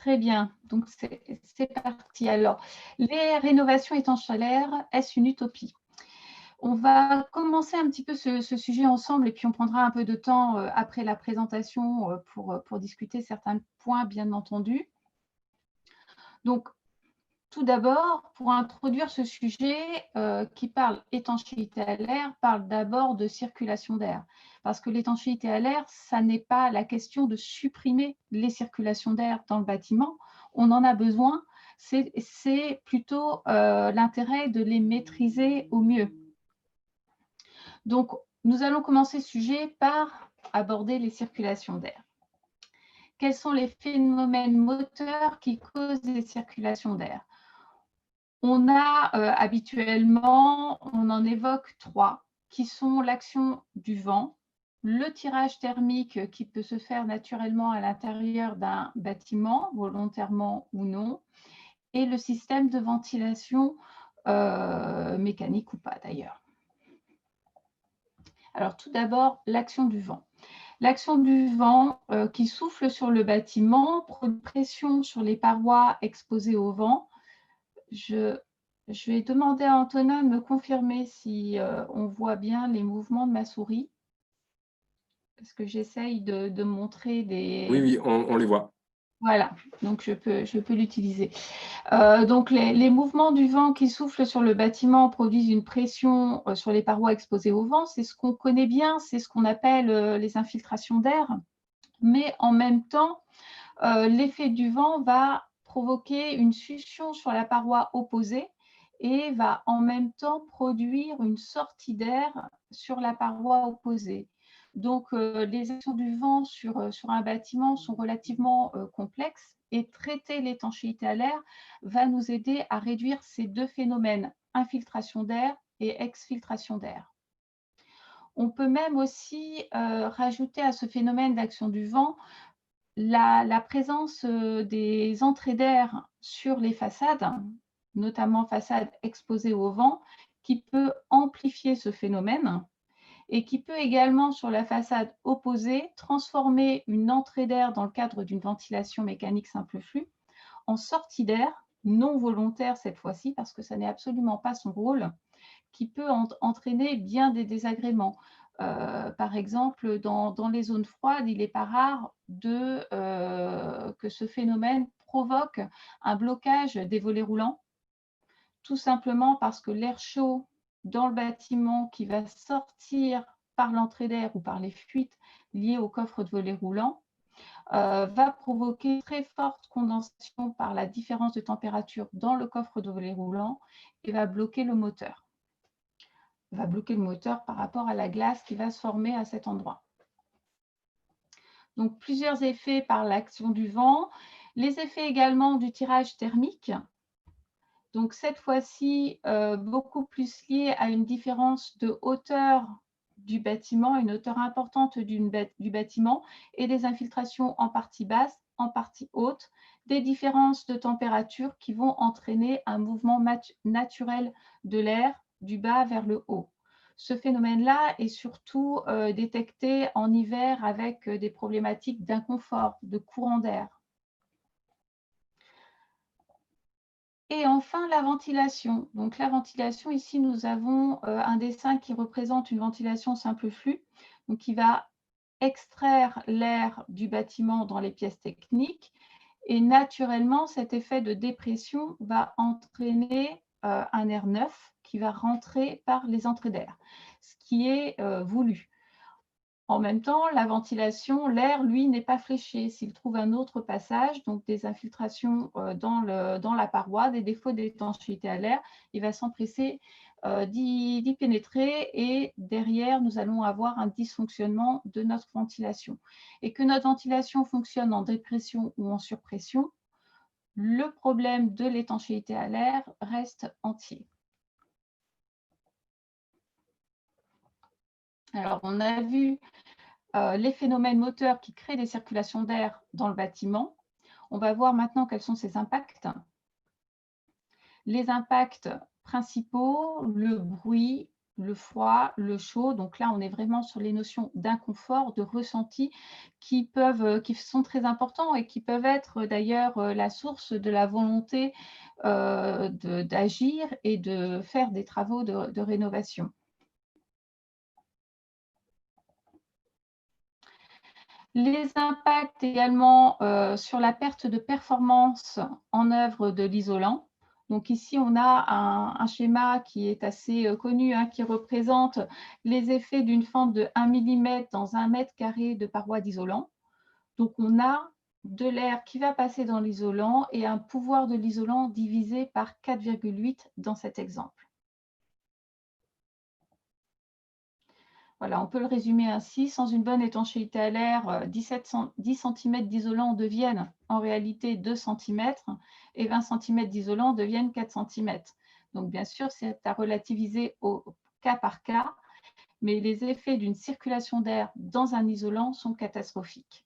Très bien, donc c'est parti. Alors, les rénovations étanches solaires, est-ce une utopie? On va commencer un petit peu ce sujet ensemble et puis on prendra un peu de temps après la présentation pour discuter certains points, bien entendu. Donc, tout d'abord, pour introduire ce sujet qui parle étanchéité à l'air, parle d'abord de circulation d'air. Parce que l'étanchéité à l'air, ça n'est pas la question de supprimer les circulations d'air dans le bâtiment. On en a besoin. C'est plutôt l'intérêt de les maîtriser au mieux. Donc, nous allons commencer ce sujet par aborder les circulations d'air. Quels sont les phénomènes moteurs qui causent les circulations d'air? On a habituellement, on en évoque trois, qui sont l'action du vent, le tirage thermique qui peut se faire naturellement à l'intérieur d'un bâtiment, volontairement ou non, et le système de ventilation mécanique ou pas d'ailleurs. Alors tout d'abord, l'action du vent. L'action du vent qui souffle sur le bâtiment produit pression sur les parois exposées au vent. Je vais demander à Antonin de me confirmer si on voit bien les mouvements de ma souris, parce que j'essaye de montrer des… Oui, on les voit. Voilà, donc je peux l'utiliser. Donc les mouvements du vent qui soufflent sur le bâtiment produisent une pression sur les parois exposées au vent. C'est ce qu'on connaît bien, c'est ce qu'on appelle les infiltrations d'air. Mais en même temps, l'effet du vent va provoquer une succion sur la paroi opposée et va en même temps produire une sortie d'air sur la paroi opposée. Donc, les actions du vent sur un bâtiment sont relativement complexes et traiter l'étanchéité à l'air va nous aider à réduire ces deux phénomènes, infiltration d'air et exfiltration d'air. On peut même aussi rajouter à ce phénomène d'action du vent la présence des entrées d'air sur les façades, notamment façades exposées au vent, qui peut amplifier ce phénomène et qui peut également, sur la façade opposée, transformer une entrée d'air dans le cadre d'une ventilation mécanique simple flux en sortie d'air, non volontaire cette fois-ci, parce que ça n'est absolument pas son rôle, qui peut entraîner bien des désagréments. Par exemple, dans les zones froides, il n'est pas rare que ce phénomène provoque un blocage des volets roulants, tout simplement parce que l'air chaud dans le bâtiment qui va sortir par l'entrée d'air ou par les fuites liées au coffre de volets roulants va provoquer très forte condensation par la différence de température dans le coffre de volets roulants et va bloquer le moteur. Va bloquer le moteur par rapport à la glace qui va se former à cet endroit. Donc, plusieurs effets par l'action du vent. Les effets également du tirage thermique. Donc, cette fois-ci, beaucoup plus lié à une différence de hauteur du bâtiment, une hauteur importante du bâtiment et des infiltrations en partie basse, en partie haute, des différences de température qui vont entraîner un mouvement naturel de l'air du bas vers le haut. Ce phénomène-là est surtout détecté en hiver avec des problématiques d'inconfort, de courant d'air. Et enfin, la ventilation. Donc, la ventilation, ici, nous avons un dessin qui représente une ventilation simple flux, donc qui va extraire l'air du bâtiment dans les pièces techniques. Et naturellement, cet effet de dépression va entraîner un air neuf qui va rentrer par les entrées d'air, ce qui est voulu. En même temps, la ventilation, l'air, lui, n'est pas fléché. S'il trouve un autre passage, donc des infiltrations dans la paroi, des défauts d'étanchéité à l'air, il va s'empresser d'y pénétrer et derrière, nous allons avoir un dysfonctionnement de notre ventilation. Et que notre ventilation fonctionne en dépression ou en surpression, le problème de l'étanchéité à l'air reste entier. Alors, on a vu les phénomènes moteurs qui créent des circulations d'air dans le bâtiment. On va voir maintenant quels sont ces impacts. Les impacts principaux, le bruit, le froid, le chaud. Donc là, on est vraiment sur les notions d'inconfort, de ressenti qui sont très importants et qui peuvent être d'ailleurs la source de la volonté d'agir et de faire des travaux de rénovation. Les impacts également sur la perte de performance en œuvre de l'isolant. Donc ici, on a un schéma qui est assez connu, hein, qui représente les effets d'une fente de 1 mm dans 1 mètre carré de paroi d'isolant. Donc on a de l'air qui va passer dans l'isolant et un pouvoir de l'isolant divisé par 4,8 dans cet exemple. Voilà, on peut le résumer ainsi. Sans une bonne étanchéité à l'air, 10 cm d'isolant deviennent en réalité 2 cm et 20 cm d'isolant deviennent 4 cm. Donc, bien sûr, c'est à relativiser au cas par cas, mais les effets d'une circulation d'air dans un isolant sont catastrophiques.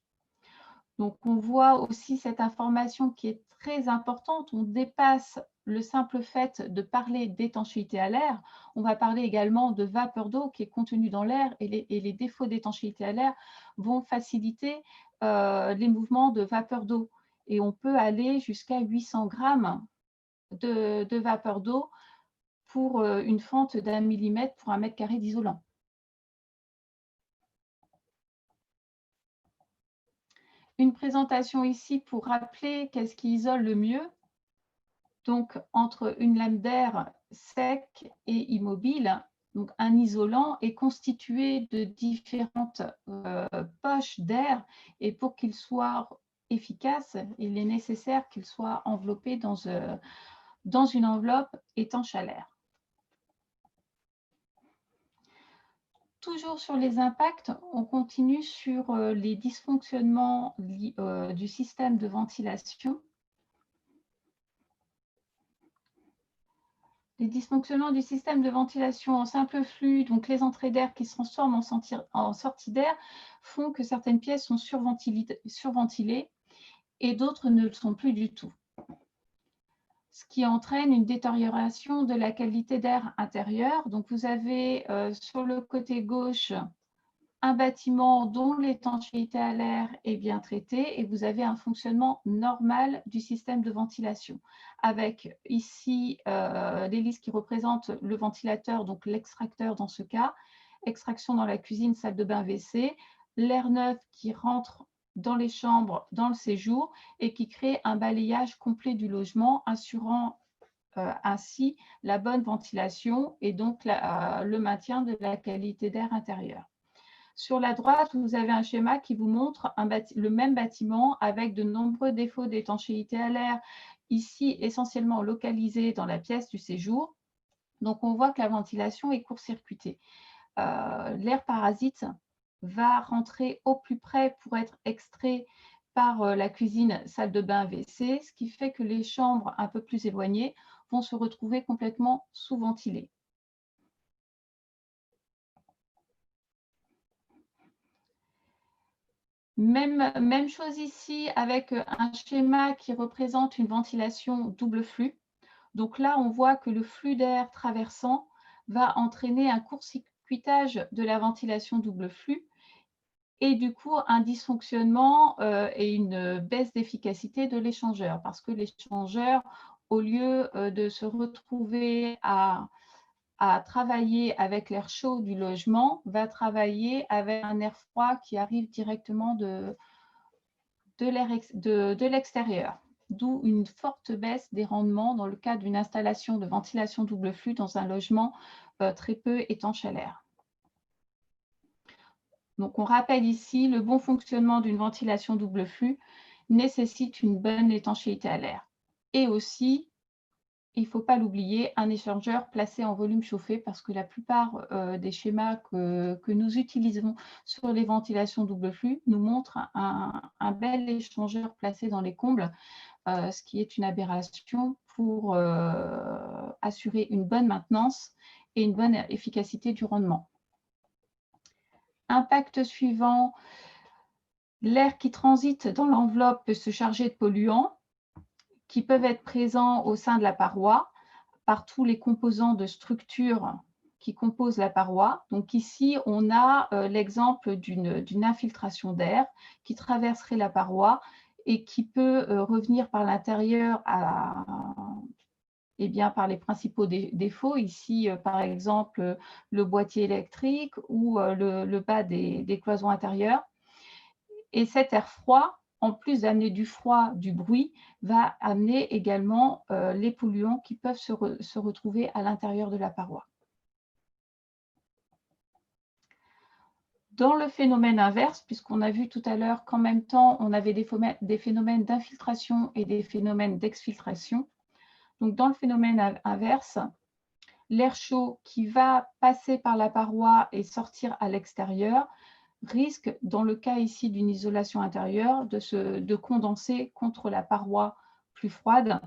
Donc, on voit aussi cette information qui est très importante. On dépasse le simple fait de parler d'étanchéité à l'air. On va parler également de vapeur d'eau qui est contenue dans l'air et les défauts d'étanchéité à l'air vont faciliter les mouvements de vapeur d'eau. Et on peut aller jusqu'à 800 grammes de vapeur d'eau pour une fente d'1 millimètre pour 1 mètre carré d'isolant. Une présentation ici pour rappeler qu'est-ce qui isole le mieux. Donc, entre une lame d'air sec et immobile, donc un isolant est constitué de différentes poches d'air et pour qu'il soit efficace, il est nécessaire qu'il soit enveloppé dans une enveloppe étanche à l'air. Toujours sur les impacts, on continue sur les dysfonctionnements du système de ventilation. Les dysfonctionnements du système de ventilation en simple flux, donc les entrées d'air qui se transforment en sorties d'air, font que certaines pièces sont surventilées et d'autres ne le sont plus du tout. Ce qui entraîne une détérioration de la qualité d'air intérieur. Donc vous avez sur le côté gauche un bâtiment dont l'étanchéité à l'air est bien traitée et vous avez un fonctionnement normal du système de ventilation. Avec ici l'hélice qui représente le ventilateur, donc l'extracteur dans ce cas, extraction dans la cuisine, salle de bain, WC, l'air neuf qui rentre dans les chambres, dans le séjour et qui crée un balayage complet du logement, assurant ainsi la bonne ventilation et donc le maintien de la qualité d'air intérieur. Sur la droite, vous avez un schéma qui vous montre le même bâtiment avec de nombreux défauts d'étanchéité à l'air, ici essentiellement localisés dans la pièce du séjour. Donc, on voit que la ventilation est court-circuitée. L'air parasite va rentrer au plus près pour être extrait par la cuisine, salle de bain, WC, ce qui fait que les chambres un peu plus éloignées vont se retrouver complètement sous-ventilées. Même chose ici avec un schéma qui représente une ventilation double flux. Donc là, on voit que le flux d'air traversant va entraîner un court-circuitage de la ventilation double flux et du coup un dysfonctionnement et une baisse d'efficacité de l'échangeur parce que l'échangeur, au lieu de se retrouver à travailler avec l'air chaud du logement, va travailler avec un air froid qui arrive directement de l'extérieur, d'où une forte baisse des rendements dans le cas d'une installation de ventilation double flux dans un logement très peu étanche à l'air. Donc, on rappelle ici, le bon fonctionnement d'une ventilation double flux nécessite une bonne étanchéité à l'air. Et aussi, il ne faut pas l'oublier, un échangeur placé en volume chauffé parce que la plupart des schémas que nous utilisons sur les ventilations double flux nous montrent un bel échangeur placé dans les combles, ce qui est une aberration pour assurer une bonne maintenance et une bonne efficacité du rendement. Impact suivant, l'air qui transite dans l'enveloppe peut se charger de polluants qui peuvent être présents au sein de la paroi par tous les composants de structure qui composent la paroi. Donc ici, on a l'exemple d'une infiltration d'air qui traverserait la paroi et qui peut revenir par l'intérieur par les principaux défauts. Ici, par exemple, le boîtier électrique ou le bas des cloisons intérieures. Et cet air froid, en plus d'amener du froid, du bruit, va amener également les polluants qui peuvent se retrouver à l'intérieur de la paroi. Dans le phénomène inverse, puisqu'on a vu tout à l'heure qu'en même temps, on avait des phénomènes d'infiltration et des phénomènes d'exfiltration. Donc, dans le phénomène inverse, l'air chaud qui va passer par la paroi et sortir à l'extérieur risque, dans le cas ici d'une isolation intérieure, de condenser contre la paroi plus froide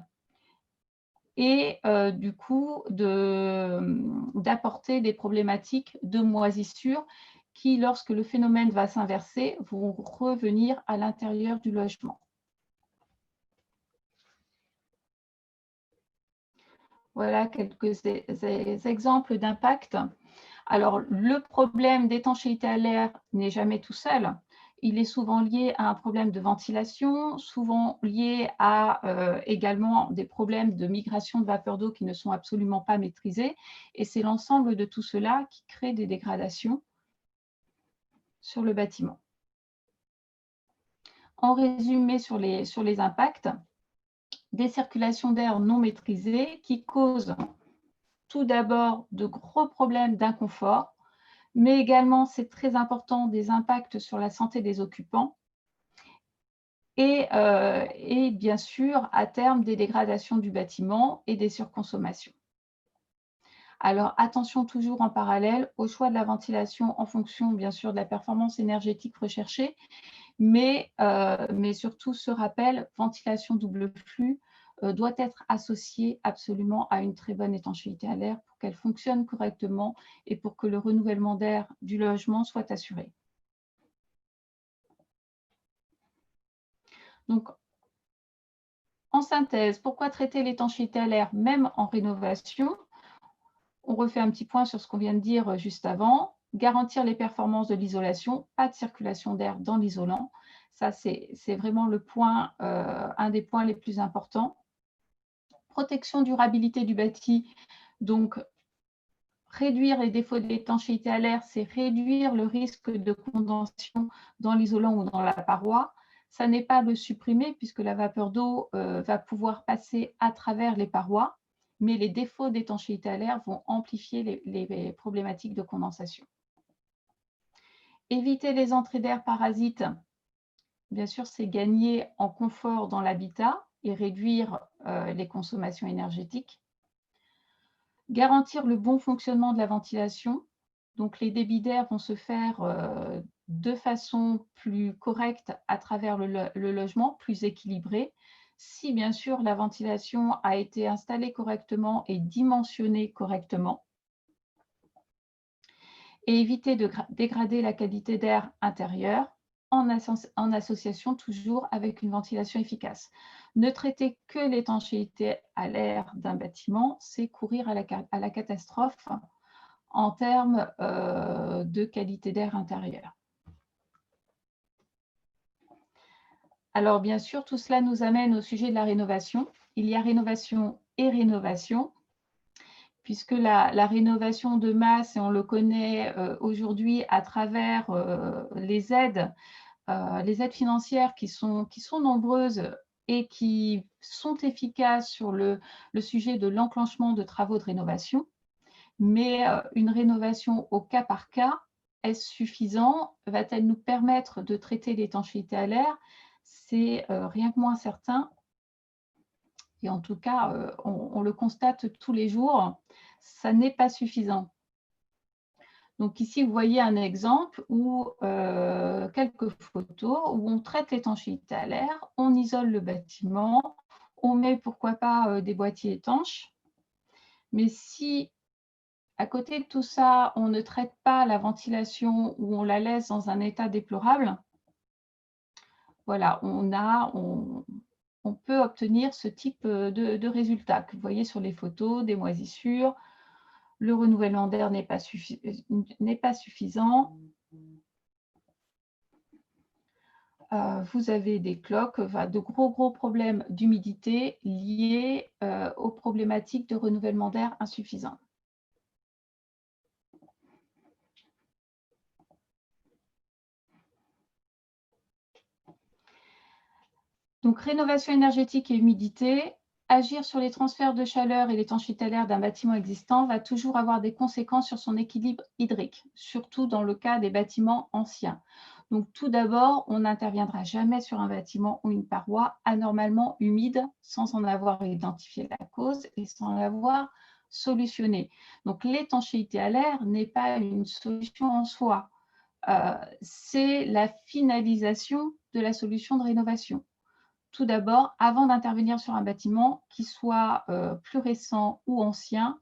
et du coup d'apporter des problématiques de moisissure qui, lorsque le phénomène va s'inverser, vont revenir à l'intérieur du logement. Voilà quelques exemples d'impact. Alors, le problème d'étanchéité à l'air n'est jamais tout seul. Il est souvent lié à un problème de ventilation, souvent lié à également des problèmes de migration de vapeur d'eau qui ne sont absolument pas maîtrisés. Et c'est l'ensemble de tout cela qui crée des dégradations sur le bâtiment. En résumé sur les impacts, des circulations d'air non maîtrisées qui causent tout d'abord de gros problèmes d'inconfort, mais également, c'est très important, des impacts sur la santé des occupants et bien sûr, à terme, des dégradations du bâtiment et des surconsommations. Alors, attention toujours en parallèle au choix de la ventilation en fonction, bien sûr, de la performance énergétique recherchée, mais surtout ce rappel, ventilation double flux doit être associée absolument à une très bonne étanchéité à l'air pour qu'elle fonctionne correctement et pour que le renouvellement d'air du logement soit assuré. Donc, en synthèse, pourquoi traiter l'étanchéité à l'air même en rénovation? On refait un petit point sur ce qu'on vient de dire juste avant. Garantir les performances de l'isolation, pas de circulation d'air dans l'isolant. Ça, c'est vraiment le point, un des points les plus importants. Protection, durabilité du bâti. Donc, réduire les défauts d'étanchéité à l'air, c'est réduire le risque de condensation dans l'isolant ou dans la paroi. Ça n'est pas de supprimer puisque la vapeur d'eau va pouvoir passer à travers les parois, mais les défauts d'étanchéité à l'air vont amplifier les problématiques de condensation. Éviter les entrées d'air parasites, bien sûr, c'est gagner en confort dans l'habitat et réduire les consommations énergétiques. Garantir le bon fonctionnement de la ventilation. Donc, les débits d'air vont se faire de façon plus correcte à travers le logement, plus équilibré. Si, bien sûr, la ventilation a été installée correctement et dimensionnée correctement. Et éviter de dégrader la qualité d'air intérieur en association toujours avec une ventilation efficace. Ne traiter que l'étanchéité à l'air d'un bâtiment, c'est courir à la catastrophe en termes de qualité d'air intérieur. Alors bien sûr, tout cela nous amène au sujet de la rénovation. Il y a rénovation et rénovation, puisque la rénovation de masse, et on le connaît aujourd'hui à travers les aides financières qui sont nombreuses et qui sont efficaces sur le sujet de l'enclenchement de travaux de rénovation. Mais une rénovation au cas par cas, est-ce suffisant? Va-t-elle nous permettre de traiter l'étanchéité à l'air? C'est rien que moins certain. Et en tout cas, on le constate tous les jours, ça n'est pas suffisant. Donc ici, vous voyez un exemple où quelques photos où on traite l'étanchéité à l'air, on isole le bâtiment, on met pourquoi pas des boîtiers étanches. Mais si à côté de tout ça, on ne traite pas la ventilation ou on la laisse dans un état déplorable, voilà, on peut obtenir ce type de résultat que vous voyez sur les photos, des moisissures, le renouvellement d'air n'est pas suffisant. Vous avez des cloques, de gros problèmes d'humidité liés aux problématiques de renouvellement d'air insuffisant. Donc, rénovation énergétique et humidité. Agir sur les transferts de chaleur et l'étanchéité à l'air d'un bâtiment existant va toujours avoir des conséquences sur son équilibre hydrique, surtout dans le cas des bâtiments anciens. Donc, tout d'abord, on n'interviendra jamais sur un bâtiment ou une paroi anormalement humide sans en avoir identifié la cause et sans l'avoir solutionné. Donc, l'étanchéité à l'air n'est pas une solution en soi. C'est la finalisation de la solution de rénovation. Tout d'abord, avant d'intervenir sur un bâtiment, qu'il soit plus récent ou ancien,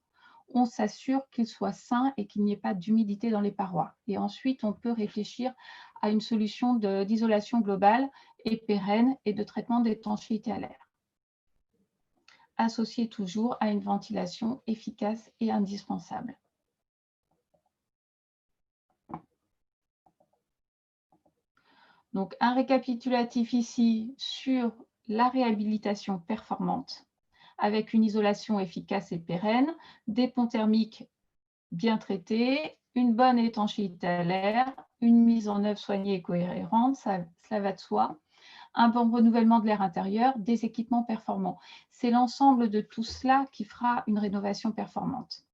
on s'assure qu'il soit sain et qu'il n'y ait pas d'humidité dans les parois. Et ensuite, on peut réfléchir à une solution d'isolation globale et pérenne et de traitement d'étanchéité à l'air, associée toujours à une ventilation efficace et indispensable. Donc, un récapitulatif ici sur la réhabilitation performante avec une isolation efficace et pérenne, des ponts thermiques bien traités, une bonne étanchéité à l'air, une mise en œuvre soignée et cohérente, cela va de soi, un bon renouvellement de l'air intérieur, des équipements performants. C'est l'ensemble de tout cela qui fera une rénovation performante.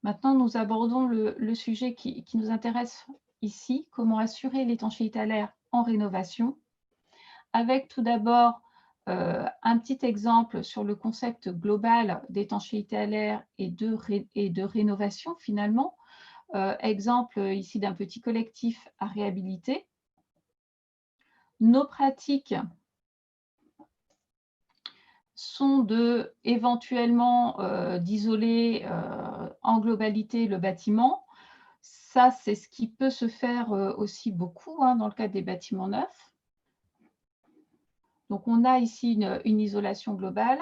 Maintenant, nous abordons le sujet qui nous intéresse ici, comment assurer l'étanchéité à l'air en rénovation, avec tout d'abord un petit exemple sur le concept global d'étanchéité à l'air et de rénovation finalement. Exemple ici d'un petit collectif à réhabiliter. Nos pratiques sont éventuellement d'isoler en globalité le bâtiment. Ça, c'est ce qui peut se faire aussi beaucoup dans le cadre des bâtiments neufs. Donc, on a ici une isolation globale.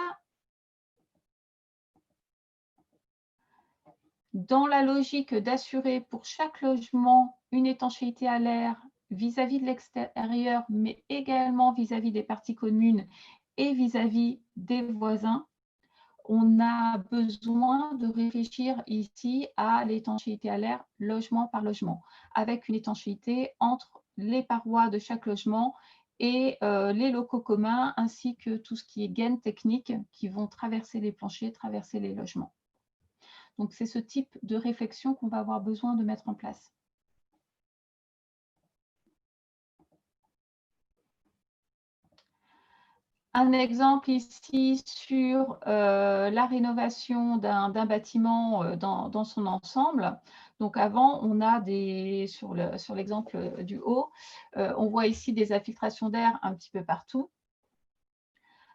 Dans la logique d'assurer pour chaque logement une étanchéité à l'air vis-à-vis de l'extérieur, mais également vis-à-vis des parties communes et vis-à-vis des voisins, on a besoin de réfléchir ici à l'étanchéité à l'air logement par logement, avec une étanchéité entre les parois de chaque logement et les locaux communs, ainsi que tout ce qui est gaines techniques qui vont traverser les planchers, traverser les logements. Donc, c'est ce type de réflexion qu'on va avoir besoin de mettre en place. Un exemple ici sur la rénovation d'un bâtiment dans son ensemble. Donc, avant, on a sur l'exemple du haut, on voit ici des infiltrations d'air un petit peu partout.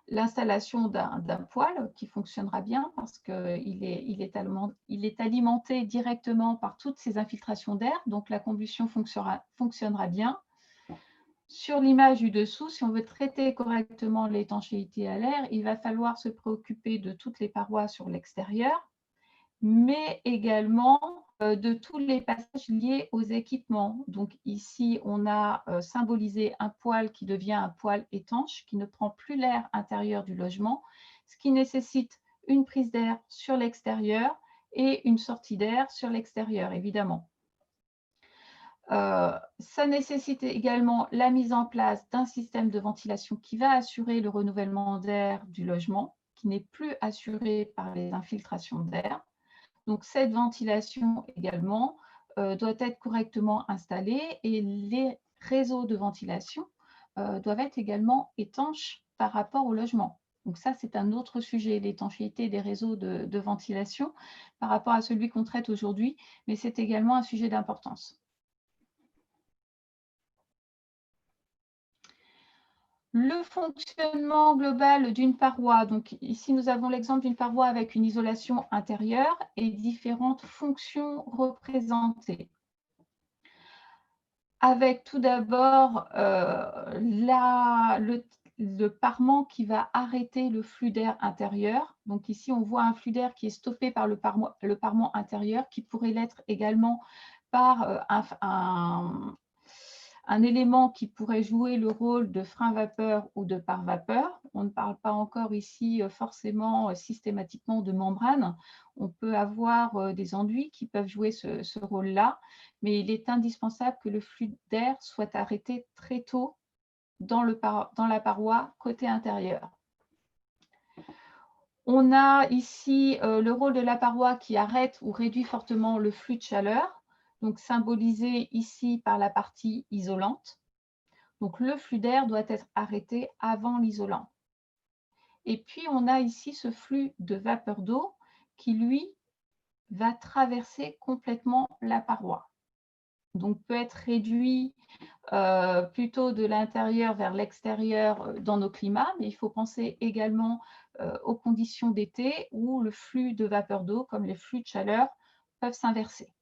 L'installation d'un poêle qui fonctionnera bien parce qu'il est alimenté directement par toutes ces infiltrations d'air, donc la combustion fonctionnera bien. Sur l'image du dessous, si on veut traiter correctement l'étanchéité à l'air, il va falloir se préoccuper de toutes les parois sur l'extérieur, mais également de tous les passages liés aux équipements. Donc ici, on a symbolisé un poêle qui devient un poêle étanche, qui ne prend plus l'air intérieur du logement, ce qui nécessite une prise d'air sur l'extérieur et une sortie d'air sur l'extérieur, évidemment. Ça nécessite également la mise en place d'un système de ventilation qui va assurer le renouvellement d'air du logement, qui n'est plus assuré par les infiltrations d'air. Donc, cette ventilation également doit être correctement installée et les réseaux de ventilation doivent être également étanches par rapport au logement. Donc ça, c'est un autre sujet, l'étanchéité des réseaux de ventilation par rapport à celui qu'on traite aujourd'hui, mais c'est également un sujet d'importance. Le fonctionnement global d'une paroi, donc ici nous avons l'exemple d'une paroi avec une isolation intérieure et différentes fonctions représentées. Avec tout d'abord le parement qui va arrêter le flux d'air intérieur. Donc ici, on voit un flux d'air qui est stoppé par le parement intérieur, qui pourrait l'être également par un élément qui pourrait jouer le rôle de frein vapeur ou de pare-vapeur. On ne parle pas encore ici forcément systématiquement de membrane. On peut avoir des enduits qui peuvent jouer ce rôle-là, mais il est indispensable que le flux d'air soit arrêté très tôt dans la paroi côté intérieur. On a ici le rôle de la paroi qui arrête ou réduit fortement le flux de chaleur, donc symbolisé ici par la partie isolante. Donc le flux d'air doit être arrêté avant l'isolant. Et puis on a ici ce flux de vapeur d'eau qui, lui, va traverser complètement la paroi. Donc peut être réduit plutôt de l'intérieur vers l'extérieur dans nos climats, mais il faut penser également aux conditions d'été où le flux de vapeur d'eau, comme les flux de chaleur, peuvent s'inverser.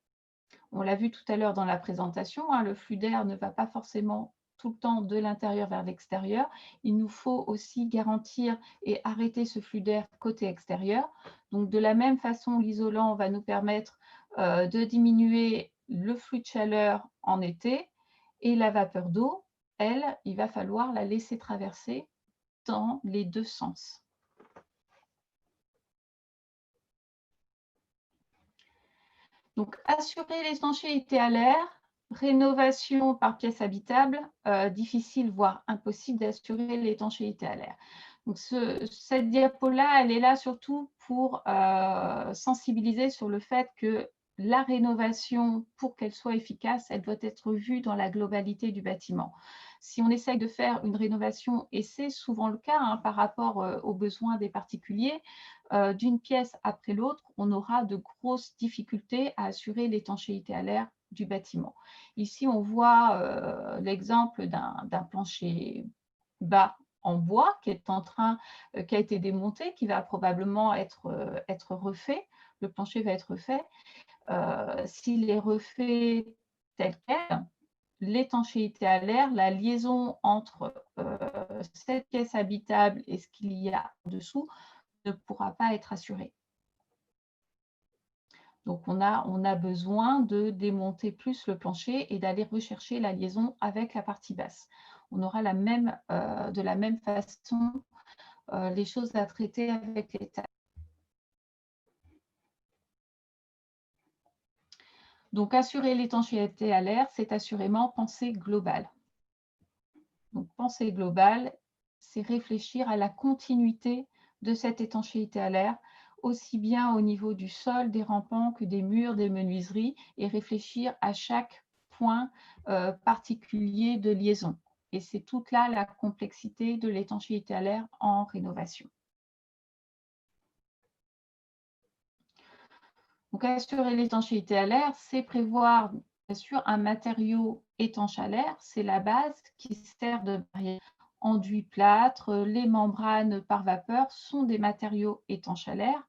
On l'a vu tout à l'heure dans la présentation, hein, le flux d'air ne va pas forcément tout le temps de l'intérieur vers l'extérieur. Il nous faut aussi garantir et arrêter ce flux d'air côté extérieur. Donc de la même façon, l'isolant va nous permettre de diminuer le flux de chaleur en été, et la vapeur d'eau, elle, il va falloir la laisser traverser dans les deux sens. Donc, assurer l'étanchéité à l'air, rénovation par pièce habitable, difficile, voire impossible d'assurer l'étanchéité à l'air. Donc, cette diapo-là, elle est là surtout pour sensibiliser sur le fait que la rénovation, pour qu'elle soit efficace, elle doit être vue dans la globalité du bâtiment. Si on essaye de faire une rénovation, et c'est souvent le cas hein, par rapport aux besoins des particuliers, d'une pièce après l'autre, on aura de grosses difficultés à assurer l'étanchéité à l'air du bâtiment. Ici, on voit l'exemple d'un plancher bas en bois qui est qui a été démonté, qui va probablement être refait. Le plancher va être refait. S'il est refait tel quel, l'étanchéité à l'air, la liaison entre cette pièce habitable et ce qu'il y a dessous ne pourra pas être assurée. Donc on a besoin de démonter plus le plancher et d'aller rechercher la liaison avec la partie basse. On aura de la même façon les choses à traiter avec les tailles. Donc assurer l'étanchéité à l'air, c'est assurément penser global. Donc penser global, c'est réfléchir à la continuité de cette étanchéité à l'air, aussi bien au niveau du sol, des rampants que des murs, des menuiseries, et réfléchir à chaque point particulier de liaison. Et c'est toute là la complexité de l'étanchéité à l'air en rénovation. Donc assurer l'étanchéité à l'air, c'est prévoir bien sûr un matériau étanche à l'air, c'est la base qui sert de barrière. Enduit plâtre, les membranes par vapeur sont des matériaux étanches à l'air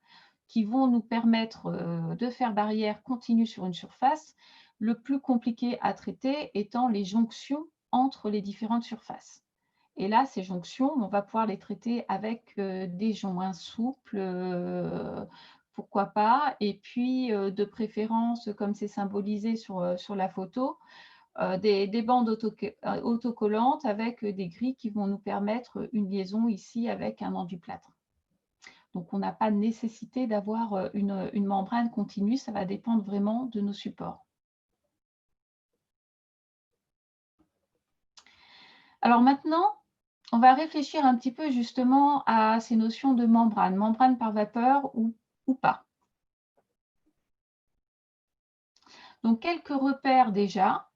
qui vont nous permettre de faire barrière continue sur une surface, le plus compliqué à traiter étant les jonctions entre les différentes surfaces. Et là, ces jonctions, on va pouvoir les traiter avec des joints souples, pourquoi pas, et puis de préférence, comme c'est symbolisé sur la photo, des bandes autocollantes avec des grilles qui vont nous permettre une liaison ici avec un enduit plâtre. Donc, on n'a pas nécessité d'avoir une membrane continue, ça va dépendre vraiment de nos supports. Alors maintenant, on va réfléchir un petit peu justement à ces notions de membrane par vapeur ou pas. Donc, quelques repères déjà.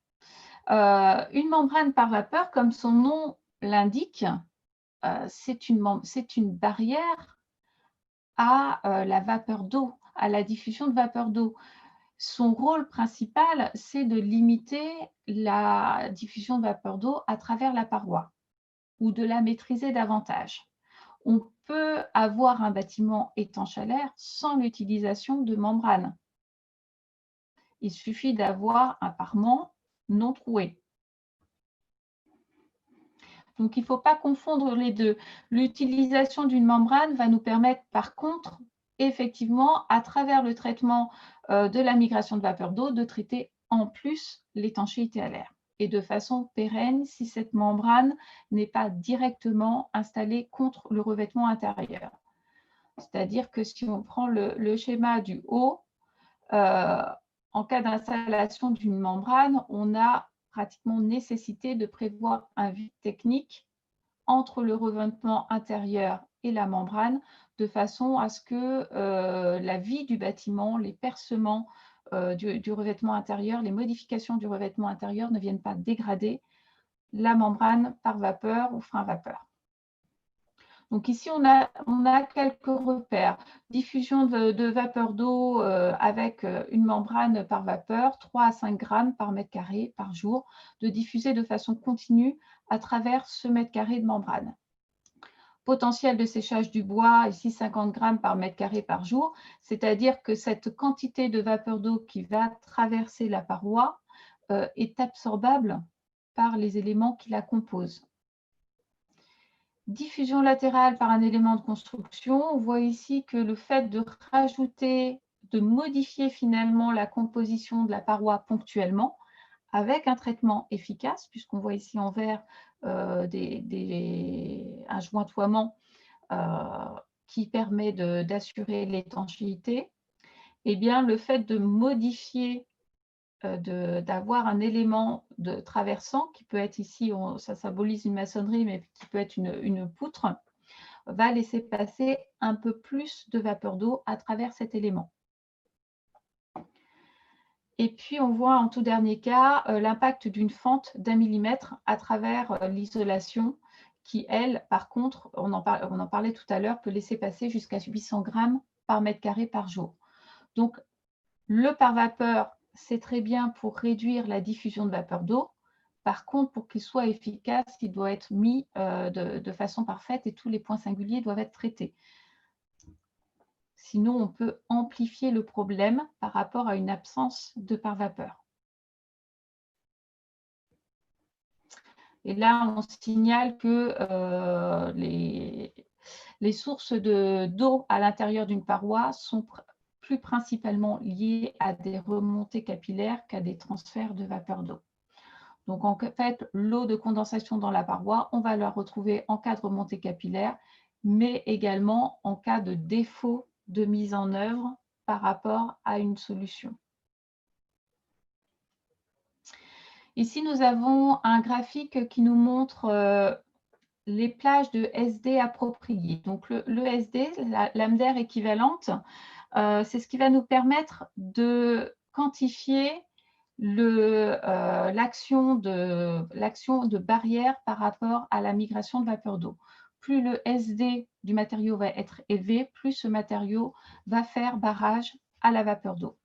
Une membrane par vapeur, comme son nom l'indique, c'est une barrière à la vapeur d'eau, à la diffusion de vapeur d'eau. Son rôle principal, c'est de limiter la diffusion de vapeur d'eau à travers la paroi ou de la maîtriser davantage. On peut avoir un bâtiment étanche à l'air sans l'utilisation de membrane. Il suffit d'avoir un parement non troué. Donc, il ne faut pas confondre les deux. L'utilisation d'une membrane va nous permettre, par contre, effectivement, à travers le traitement de la migration de vapeur d'eau, de traiter en plus l'étanchéité à l'air et de façon pérenne si cette membrane n'est pas directement installée contre le revêtement intérieur. C'est-à-dire que si on prend le schéma du haut, en cas d'installation d'une membrane, on a pratiquement nécessité de prévoir un vide technique entre le revêtement intérieur et la membrane, de façon à ce que la vie du bâtiment, les percements du revêtement intérieur, les modifications du revêtement intérieur ne viennent pas dégrader la membrane par vapeur ou frein vapeur. Donc ici, on a quelques repères. Diffusion de vapeur d'eau avec une membrane par vapeur, 3 à 5 grammes par mètre carré par jour, de diffuser de façon continue à travers ce mètre carré de membrane. Potentiel de séchage du bois, ici 50 grammes par mètre carré par jour, c'est-à-dire que cette quantité de vapeur d'eau qui va traverser la paroi est absorbable par les éléments qui la composent. Diffusion latérale par un élément de construction, on voit ici que le fait de rajouter, de modifier finalement la composition de la paroi ponctuellement avec un traitement efficace, puisqu'on voit ici en vert un jointoiement qui permet d'assurer l'étanchéité, eh bien le fait de modifier, d'avoir un élément de traversant qui peut être ici, ça symbolise une maçonnerie, mais qui peut être une poutre, va laisser passer un peu plus de vapeur d'eau à travers cet élément. Et puis, on voit en tout dernier cas l'impact d'une fente d'1 millimètre à travers l'isolation qui, elle, par contre, on en parlait tout à l'heure, peut laisser passer jusqu'à 800 grammes par mètre carré par jour. Donc, le pare-vapeur, c'est très bien pour réduire la diffusion de vapeur d'eau. Par contre, pour qu'il soit efficace, il doit être mis de façon parfaite et tous les points singuliers doivent être traités. Sinon, on peut amplifier le problème par rapport à une absence de pare-vapeur. Et là, on signale que les sources d'eau à l'intérieur d'une paroi sont plus principalement liées à des remontées capillaires qu'à des transferts de vapeur d'eau. Donc, en fait, l'eau de condensation dans la paroi, on va la retrouver en cas de remontée capillaire, mais également en cas de défaut de mise en œuvre par rapport à une solution. Ici, nous avons un graphique qui nous montre les plages de SD appropriées. Donc, le SD, la lame d'air équivalente, c'est ce qui va nous permettre de quantifier l'action de barrière par rapport à la migration de vapeur d'eau. Plus le SD du matériau va être élevé, plus ce matériau va faire barrage à la vapeur d'eau.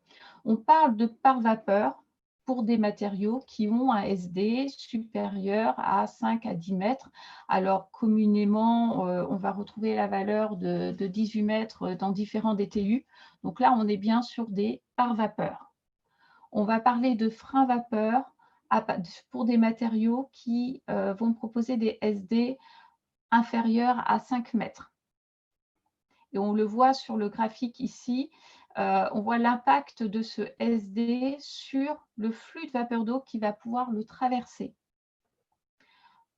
On parle de pare-vapeur pour des matériaux qui ont un SD supérieur à 5 à 10 mètres. Alors, communément, on va retrouver la valeur de 18 mètres dans différents DTU. Donc là, on est bien sur des pare-vapeurs. On va parler de frein vapeur pour des matériaux qui vont proposer des SD inférieurs à 5 mètres. Et on le voit sur le graphique ici, on voit l'impact de ce SD sur le flux de vapeur d'eau qui va pouvoir le traverser.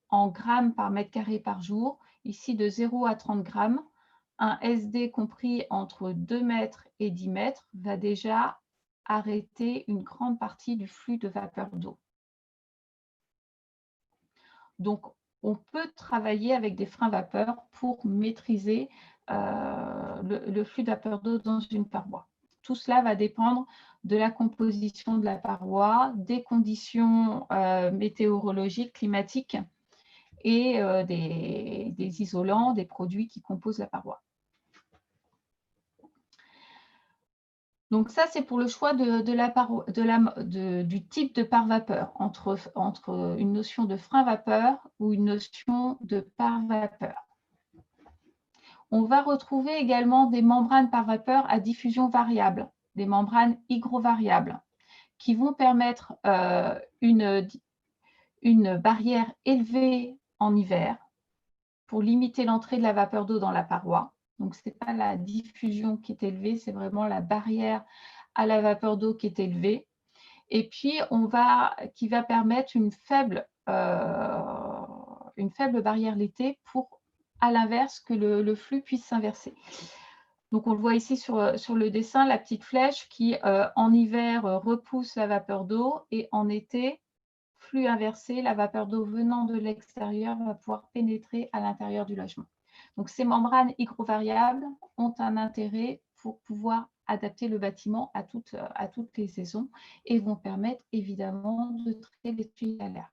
En grammes par mètre carré par jour, ici de 0 à 30 grammes, un SD compris entre 2 mètres et 10 mètres va déjà arrêter une grande partie du flux de vapeur d'eau. Donc, on peut travailler avec des freins vapeur pour maîtriser le flux de vapeur d'eau dans une paroi. Tout cela va dépendre de la composition de la paroi, des conditions météorologiques, climatiques et des isolants, des produits qui composent la paroi. Donc ça, c'est pour le choix du type de pare-vapeur, entre une notion de frein-vapeur ou une notion de pare-vapeur. On va retrouver également des membranes pare-vapeur à diffusion variable, des membranes hygrovariables, qui vont permettre une barrière élevée en hiver pour limiter l'entrée de la vapeur d'eau dans la paroi. Donc, ce n'est pas la diffusion qui est élevée, c'est vraiment la barrière à la vapeur d'eau qui est élevée. Et puis, qui va permettre une faible barrière l'été pour, à l'inverse, que le flux puisse s'inverser. Donc, on le voit ici sur le dessin, la petite flèche qui, en hiver, repousse la vapeur d'eau et en été, flux inversé, la vapeur d'eau venant de l'extérieur va pouvoir pénétrer à l'intérieur du logement. Donc, ces membranes hygrovariables ont un intérêt pour pouvoir adapter le bâtiment à toutes les saisons et vont permettre évidemment de traiter les tuyaux à l'air.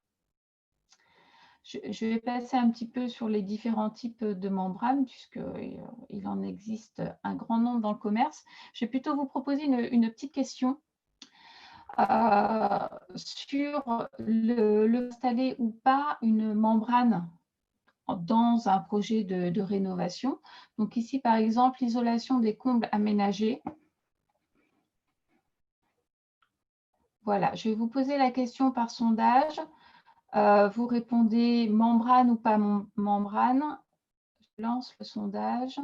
Je vais passer un petit peu sur les différents types de membranes, puisqu'il en existe un grand nombre dans le commerce. Je vais plutôt vous proposer une petite question sur le installer ou pas une membrane dans un projet de rénovation. Donc ici, par exemple, l'isolation des combles aménagés. Voilà, je vais vous poser la question par sondage. Vous répondez membrane ou pas membrane. Je lance le sondage.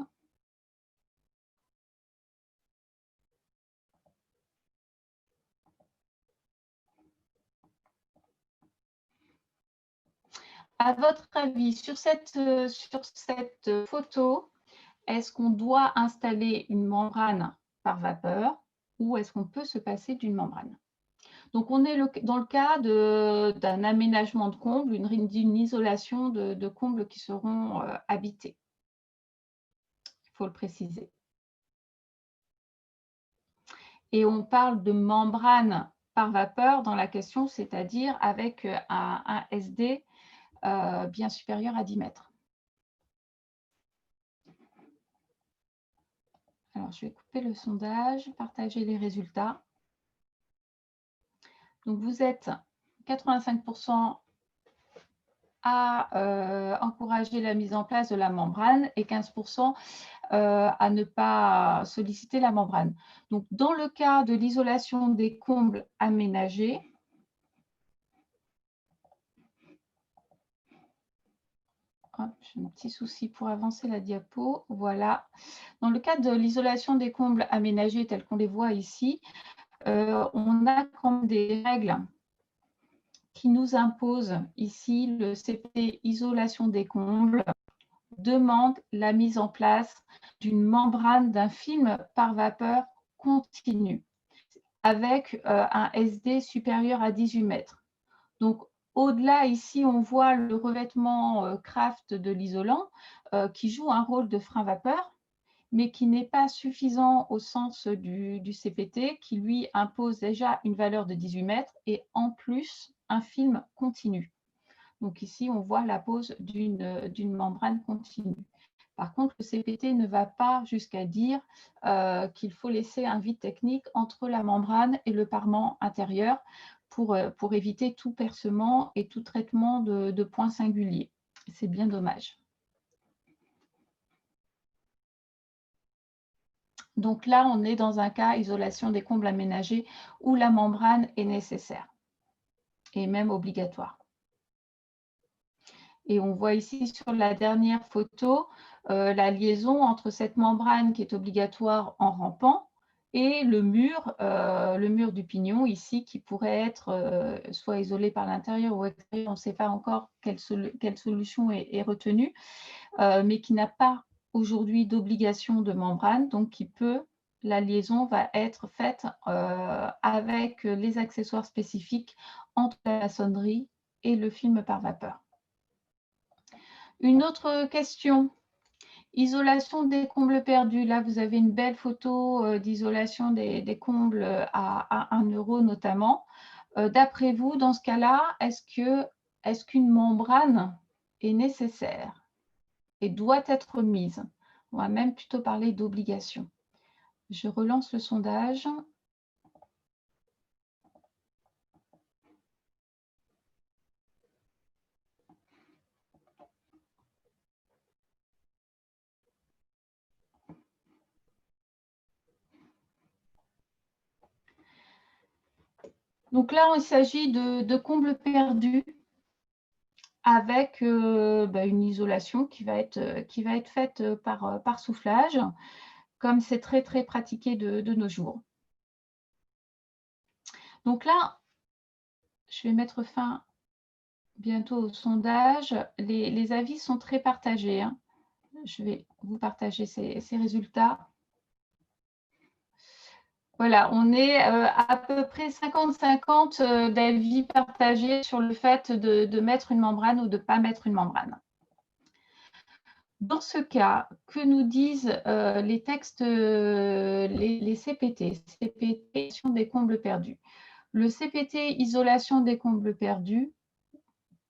À votre avis, sur cette photo, est-ce qu'on doit installer une membrane par vapeur ou est-ce qu'on peut se passer d'une membrane? Donc, on est dans le cas d'un aménagement de combles, d'une isolation de combles qui seront habités. Il faut le préciser. Et on parle de membrane par vapeur dans la question, c'est-à-dire avec un SD bien supérieur à 10 mètres. Alors, je vais couper le sondage, partager les résultats. Donc, vous êtes 85% à encourager la mise en place de la membrane et 15% à ne pas solliciter la membrane. Donc, dans le cas de l'isolation des combles aménagés, j'ai un petit souci pour avancer la diapo. Voilà. Dans le cas de l'isolation des combles aménagés tels qu'on les voit ici, on a quand même des règles qui nous imposent ici le CP isolation des combles demande la mise en place d'une membrane d'un film par vapeur continu avec un SD supérieur à 18 mètres. Donc, au-delà, ici, on voit le revêtement Kraft de l'isolant qui joue un rôle de frein vapeur, mais qui n'est pas suffisant au sens du CPT, qui lui impose déjà une valeur de 18 mètres et en plus un film continu. Donc ici, on voit la pose d'une membrane continue. Par contre, le CPT ne va pas jusqu'à dire qu'il faut laisser un vide technique entre la membrane et le parement intérieur pour éviter tout percement et tout traitement de points singuliers. C'est bien dommage. Donc là, on est dans un cas isolation des combles aménagés où la membrane est nécessaire et même obligatoire. Et on voit ici sur la dernière photo la liaison entre cette membrane qui est obligatoire en rampant et le mur du pignon ici qui pourrait être soit isolé par l'intérieur ou extérieur. On ne sait pas encore quelle solution est retenue, mais qui n'a pas aujourd'hui d'obligation de membrane, donc la liaison va être faite avec les accessoires spécifiques entre la maçonnerie et le film par vapeur. Une autre question, isolation des combles perdus. Là, vous avez une belle photo d'isolation des combles à 1 euro notamment. D'après vous, dans ce cas-là, est-ce qu'une membrane est nécessaire et doit être mise? On va même plutôt parler d'obligation. Je relance le sondage. Donc là, il s'agit de combles perdus. avec une isolation qui va être faite par soufflage, comme c'est très, très pratiqué de nos jours. Donc là, je vais mettre fin bientôt au sondage. Les avis sont très partagés, hein. Je vais vous partager ces résultats. Voilà, on est à peu près 50-50 d'avis partagés sur le fait de mettre une membrane ou de ne pas mettre une membrane. Dans ce cas, que nous disent les textes, les CPT, isolation des combles perdus. Le CPT, isolation des combles perdus,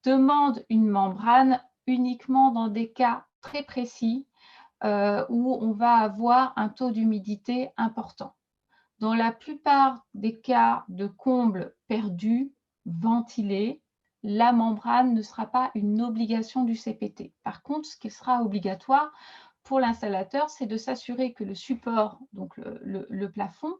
demande une membrane uniquement dans des cas très précis où on va avoir un taux d'humidité important. Dans la plupart des cas de combles perdus, ventilés, la membrane ne sera pas une obligation du CPT. Par contre, ce qui sera obligatoire pour l'installateur, c'est de s'assurer que le support, donc le plafond,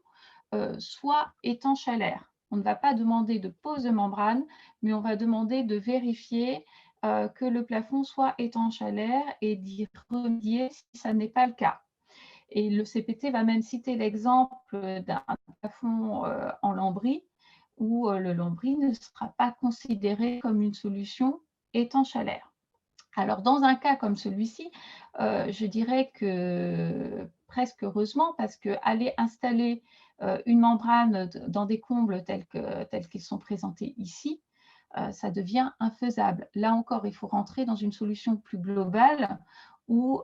soit étanche à l'air. On ne va pas demander de pose de membrane, mais on va demander de vérifier que le plafond soit étanche à l'air et d'y remédier si ça n'est pas le cas. Et le CPT va même citer l'exemple d'un plafond en lambris où le lambris ne sera pas considéré comme une solution étanche à l'air. Alors, dans un cas comme celui-ci, je dirais que presque heureusement, parce qu'aller installer une membrane dans des combles tels qu'ils sont présentés ici, ça devient infaisable. Là encore, il faut rentrer dans une solution plus globale où,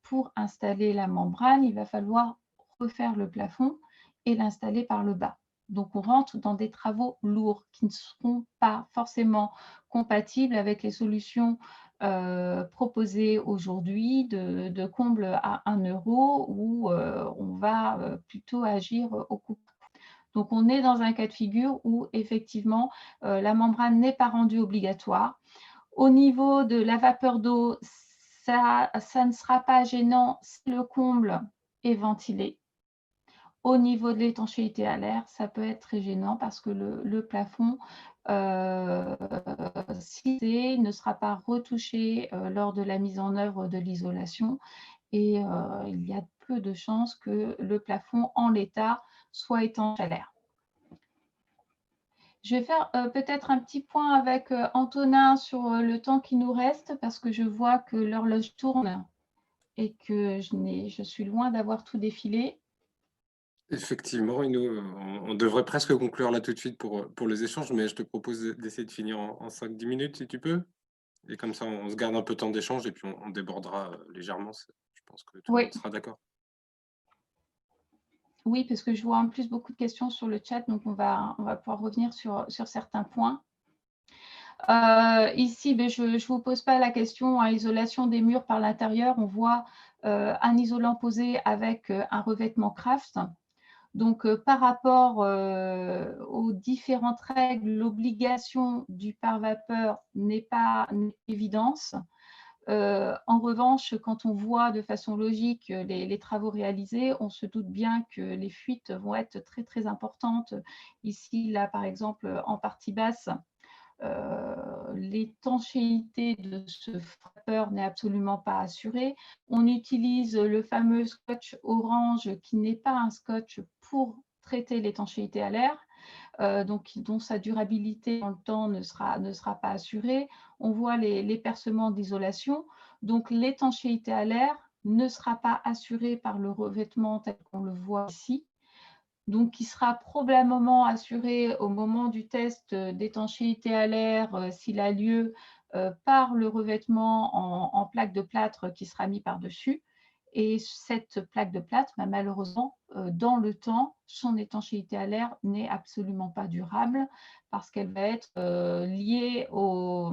pour installer la membrane, il va falloir refaire le plafond et l'installer par le bas. Donc, on rentre dans des travaux lourds qui ne seront pas forcément compatibles avec les solutions proposées aujourd'hui de combles à 1 euro où on va plutôt agir au coup. Donc, on est dans un cas de figure où, effectivement, la membrane n'est pas rendue obligatoire. Au niveau de la vapeur d'eau, ça ne sera pas gênant si le comble est ventilé. Au niveau de l'étanchéité à l'air, ça peut être très gênant parce que le plafond cité ne sera pas retouché lors de la mise en œuvre de l'isolation et il y a peu de chances que le plafond en l'état soit étanche à l'air. Je vais faire peut-être un petit point avec Antonin sur le temps qui nous reste parce que je vois que l'horloge tourne et que je suis loin d'avoir tout défilé. Effectivement, on devrait presque conclure là tout de suite pour les échanges, mais je te propose d'essayer de finir en 5-10 minutes si tu peux. Et comme ça, on se garde un peu de temps d'échange et puis on débordera légèrement. Je pense que tout le Oui, monde sera d'accord. oui, parce que je vois en plus beaucoup de questions sur le chat, donc on va pouvoir revenir sur certains points. Ici, je ne vous pose pas la question à isolation des murs par l'intérieur. On voit un isolant posé avec un revêtement Kraft. Donc, par rapport aux différentes règles, l'obligation du pare-vapeur n'est pas une évidence. En revanche, quand on voit de façon logique les travaux réalisés, on se doute bien que les fuites vont être très, très importantes. Ici, là, par exemple, en partie basse, l'étanchéité de ce frappeur n'est absolument pas assurée. On utilise le fameux scotch orange qui n'est pas un scotch pour traiter l'étanchéité à l'air, donc dont sa durabilité dans le temps ne sera pas assurée. On voit les percements d'isolation, donc l'étanchéité à l'air ne sera pas assurée par le revêtement tel qu'on le voit ici. Donc, qui sera probablement assuré au moment du test d'étanchéité à l'air, s'il a lieu, par le revêtement en plaque de plâtre qui sera mis par-dessus. Et cette plaque de plâtre, malheureusement, dans le temps, son étanchéité à l'air n'est absolument pas durable parce qu'elle va être liée au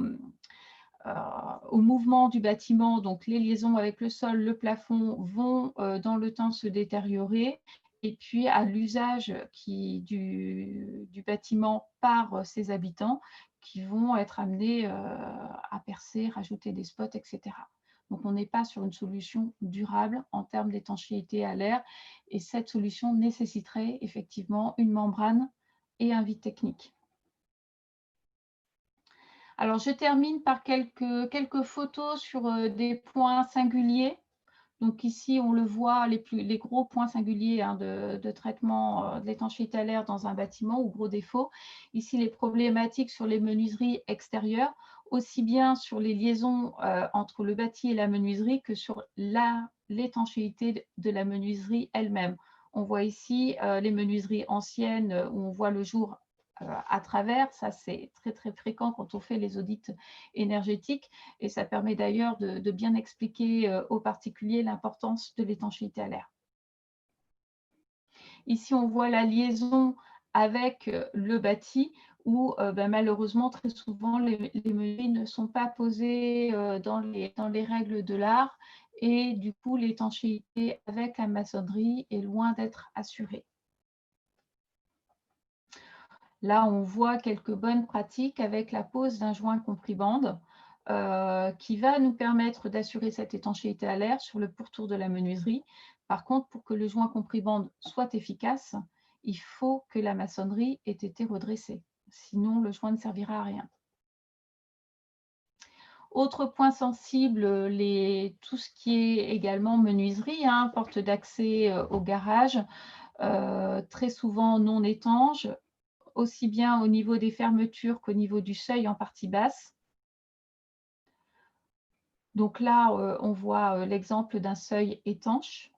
mouvement du bâtiment. Donc, les liaisons avec le sol, le plafond vont dans le temps se détériorer et puis à l'usage du bâtiment par ses habitants qui vont être amenés à percer, rajouter des spots, etc. Donc, on n'est pas sur une solution durable en termes d'étanchéité à l'air et cette solution nécessiterait effectivement une membrane et un vide technique. Alors, je termine par quelques photos sur des points singuliers. Donc ici, on le voit, les gros points singuliers hein, de traitement de l'étanchéité à l'air dans un bâtiment ou gros défauts. Ici, les problématiques sur les menuiseries extérieures, aussi bien sur les liaisons entre le bâti et la menuiserie que sur l'étanchéité de la menuiserie elle-même. On voit ici les menuiseries anciennes où on voit le jour à travers. Ça, c'est très, très fréquent quand on fait les audits énergétiques. Et ça permet d'ailleurs de bien expliquer aux particuliers l'importance de l'étanchéité à l'air. Ici, on voit la liaison avec le bâti où malheureusement, très souvent, les menuiseries ne sont pas posées dans les règles de l'art et du coup, l'étanchéité avec la maçonnerie est loin d'être assurée. Là, on voit quelques bonnes pratiques avec la pose d'un joint compris-bande qui va nous permettre d'assurer cette étanchéité à l'air sur le pourtour de la menuiserie. Par contre, pour que le joint compris-bande soit efficace, il faut que la maçonnerie ait été redressée. Sinon, le joint ne servira à rien. Autre point sensible, tout ce qui est également menuiserie, hein, porte d'accès au garage, très souvent non étanche, aussi bien au niveau des fermetures qu'au niveau du seuil en partie basse. Donc là, on voit l'exemple d'un seuil étanche.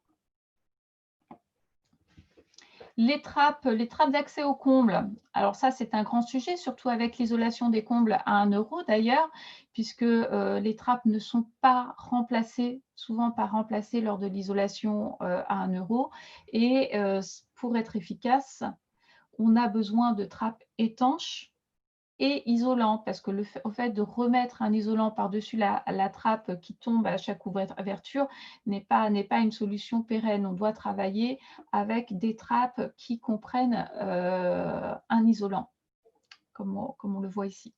Les trappes d'accès aux combles. Alors ça, c'est un grand sujet, surtout avec l'isolation des combles à 1 € d'ailleurs, puisque les trappes ne sont pas remplacées, souvent pas remplacées lors de l'isolation à 1 €. Et pour être efficace, on a besoin de trappes étanches et isolant, parce que au fait de remettre un isolant par-dessus la trappe qui tombe à chaque ouverture n'est pas une solution pérenne. On doit travailler avec des trappes qui comprennent un isolant, comme on le voit ici.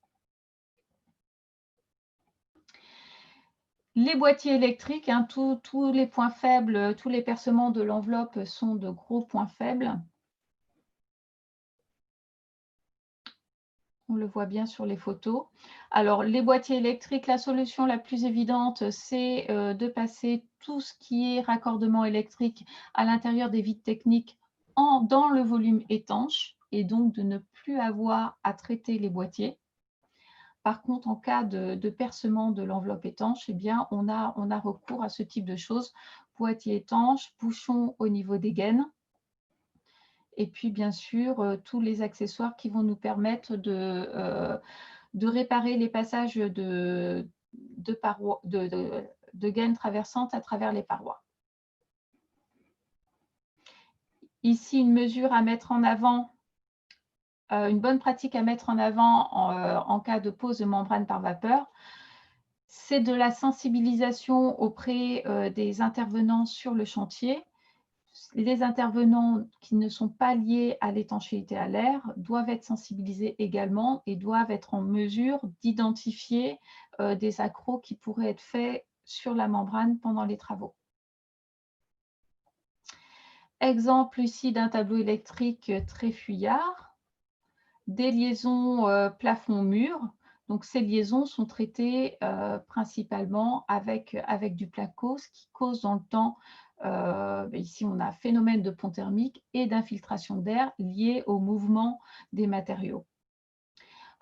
Les boîtiers électriques, hein, tous les points faibles, tous les percements de l'enveloppe sont de gros points faibles. On le voit bien sur les photos. Alors, les boîtiers électriques, la solution la plus évidente, c'est de passer tout ce qui est raccordement électrique à l'intérieur des vides techniques dans le volume étanche et donc de ne plus avoir à traiter les boîtiers. Par contre, en cas de percement de l'enveloppe étanche, eh bien, on a recours à ce type de choses. Boîtier étanche, bouchon au niveau des gaines. Et puis, bien sûr, tous les accessoires qui vont nous permettre de réparer les passages de gaines traversantes à travers les parois. Ici, une mesure à mettre en avant, une bonne pratique à mettre en avant en cas de pose de membrane par vapeur, c'est de la sensibilisation auprès des intervenants sur le chantier. Les intervenants qui ne sont pas liés à l'étanchéité à l'air doivent être sensibilisés également et doivent être en mesure d'identifier des accros qui pourraient être faits sur la membrane pendant les travaux. Exemple ici d'un tableau électrique très fuyard, des liaisons plafond-mur. Donc ces liaisons sont traitées principalement avec du placo, ce qui cause dans le temps, ici on a phénomène de pont thermique et d'infiltration d'air lié au mouvement des matériaux.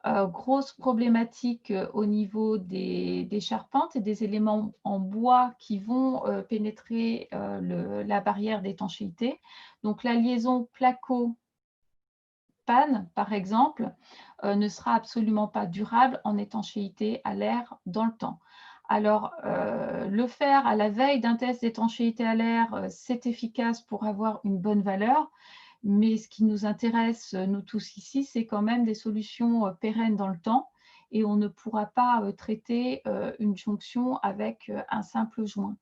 Grosse problématique au niveau des charpentes et des éléments en bois qui vont pénétrer la barrière d'étanchéité. Donc la liaison placo-panne, par exemple, ne sera absolument pas durable en étanchéité à l'air dans le temps. Alors, le faire à la veille d'un test d'étanchéité à l'air, c'est efficace pour avoir une bonne valeur. Mais ce qui nous intéresse, nous tous ici, c'est quand même des solutions pérennes dans le temps et on ne pourra pas traiter une jonction avec un simple joint.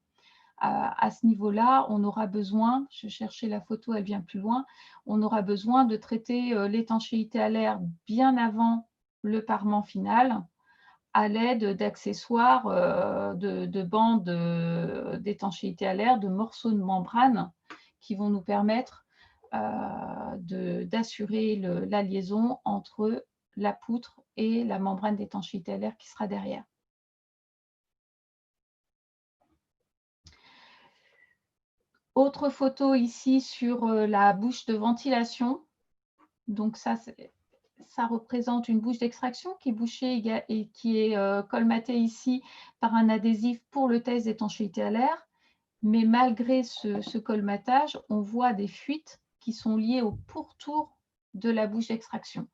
À ce niveau-là, on aura besoin, je cherchais la photo, elle vient plus loin, on aura besoin de traiter l'étanchéité à l'air bien avant le parement final à l'aide d'accessoires de bandes d'étanchéité à l'air, de morceaux de membrane qui vont nous permettre d'assurer la liaison entre la poutre et la membrane d'étanchéité à l'air qui sera derrière. Autre photo ici sur la bouche de ventilation. Donc ça représente une bouche d'extraction qui est bouchée et qui est colmatée ici par un adhésif pour le test d'étanchéité à l'air. Mais malgré ce colmatage, on voit des fuites qui sont liées au pourtour de la bouche d'extraction.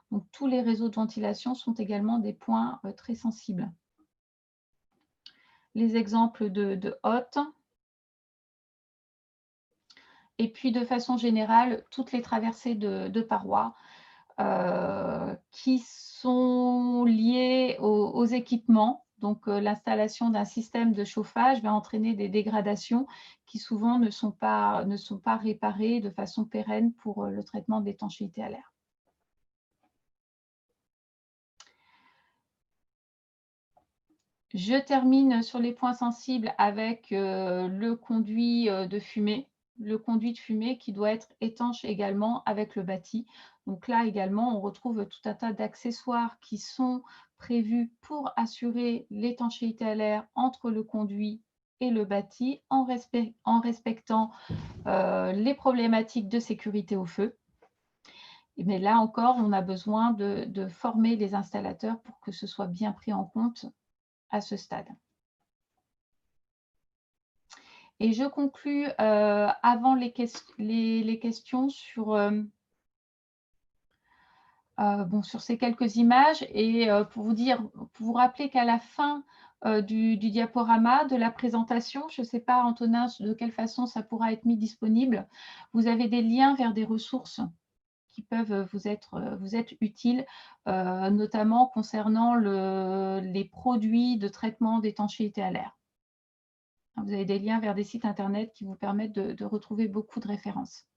Donc tous les réseaux de ventilation sont également des points très sensibles. Les exemples de hottes. Et puis de façon générale, toutes les traversées de parois qui sont liées aux équipements. Donc l'installation d'un système de chauffage va entraîner des dégradations qui souvent ne sont pas réparées de façon pérenne pour le traitement de l'étanchéité à l'air. Je termine sur les points sensibles avec le conduit de fumée. Le conduit de fumée qui doit être étanche également avec le bâti. Donc là également, on retrouve tout un tas d'accessoires qui sont prévus pour assurer l'étanchéité à l'air entre le conduit et le bâti en respectant les problématiques de sécurité au feu. Mais là encore, on a besoin de former les installateurs pour que ce soit bien pris en compte à ce stade. Et je conclus avant les questions sur, sur ces quelques images et pour vous rappeler qu'à la fin du diaporama, de la présentation, je ne sais pas, Antonin, de quelle façon ça pourra être mis disponible, vous avez des liens vers des ressources qui peuvent vous être utiles, notamment concernant les produits de traitement d'étanchéité à l'air. Vous avez des liens vers des sites internet qui vous permettent de retrouver beaucoup de références.